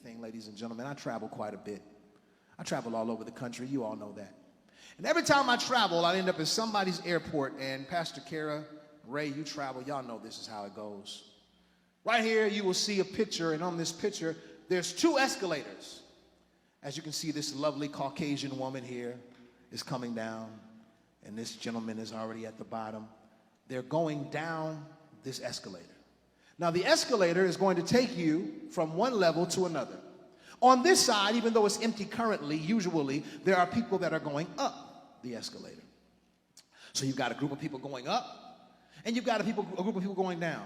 thing, ladies and gentlemen. I travel quite a bit. I travel all over the country. You all know that. And every time I travel, I end up at somebody's airport. And Pastor Kara, Ray, you travel. Y'all know this is how it goes. Right here, you will see a picture. And on this picture, there's 2 escalators. As you can see, this lovely Caucasian woman here is coming down. And this gentleman is already at the bottom. They're going down this escalator. Now, the escalator is going to take you from one level to another. On this side, even though it's empty currently, usually, there are people that are going up the escalator. So you've got a group of people going up, and you've got a group of people going down.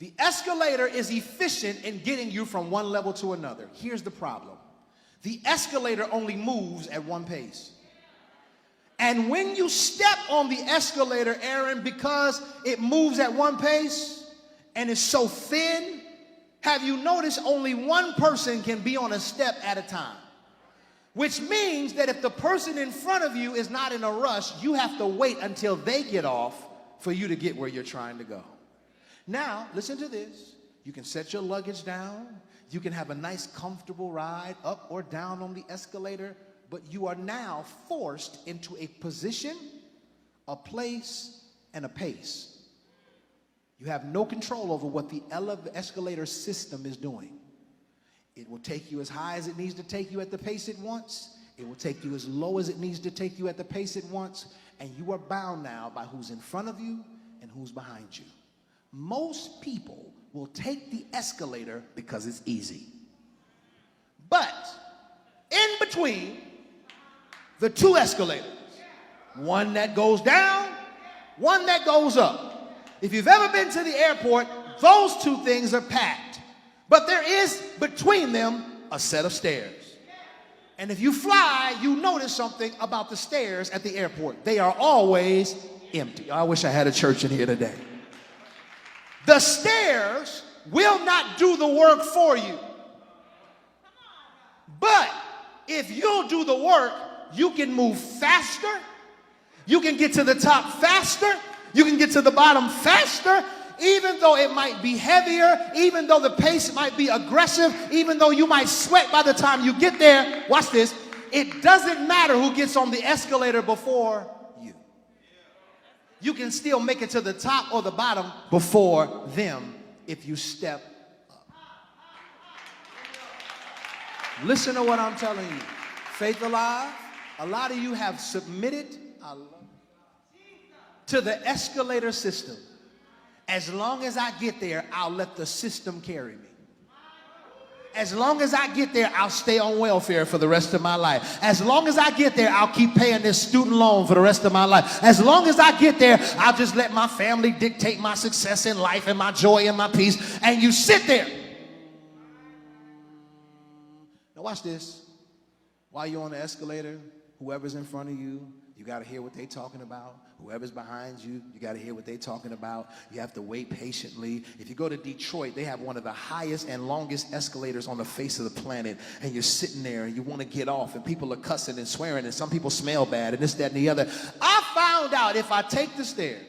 The escalator is efficient in getting you from one level to another. Here's the problem. The escalator only moves at one pace. And when you step on the escalator, Aaron, because it moves at one pace and it's so thin, have you noticed only one person can be on a step at a time? Which means that if the person in front of you is not in a rush, you have to wait until they get off for you to get where you're trying to go. Now, listen to this. You can set your luggage down. You can have a nice, comfortable ride up or down on the escalator, but you are now forced into a position, a place, and a pace. You have no control over what the escalator system is doing. It will take you as high as it needs to take you at the pace it wants. It will take you as low as it needs to take you at the pace it wants. And you are bound now by who's in front of you and who's behind you. Most people will take the escalator because it's easy. But in between the 2 escalators, one that goes down, one that goes up. If you've ever been to the airport, those 2 things are packed. But there is between them a set of stairs. And if you fly, you notice something about the stairs at the airport. They are always empty. I wish I had a church in here today. The stairs will not do the work for you. But if you'll do the work, you can move faster. You can get to the top faster. You can get to the bottom faster, even though it might be heavier, even though the pace might be aggressive, even though you might sweat by the time you get there. Watch this. It doesn't matter who gets on the escalator before you. You can still make it to the top or the bottom before them if you step up. Listen to what I'm telling you. Faith Alive, a lot of you have submitted to the escalator system. As long as I get there, I'll let the system carry me. As long as I get there, I'll stay on welfare for the rest of my life. As long as I get there, I'll keep paying this student loan for the rest of my life. As long as I get there, I'll just let my family dictate my success in life and my joy and my peace. And you sit there. Now watch this. While you're on the escalator, whoever's in front of you, you got to hear what they're talking about. Whoever's behind you, you got to hear what they're talking about. You have to wait patiently. If you go to Detroit, they have one of the highest and longest escalators on the face of the planet. And you're sitting there and you want to get off and people are cussing and swearing and some people smell bad and this, that, and the other. I found out if I take the stairs,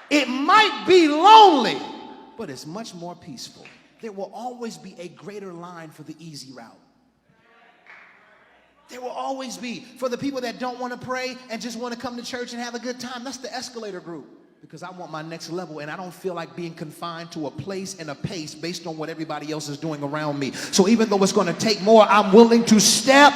it might be lonely, but it's much more peaceful. There will always be a greater line for the easy route. There will always be. For the people that don't want to pray and just want to come to church and have a good time, that's the escalator group. Because I want my next level and I don't feel like being confined to a place and a pace based on what everybody else is doing around me. So even though it's going to take more, I'm willing to step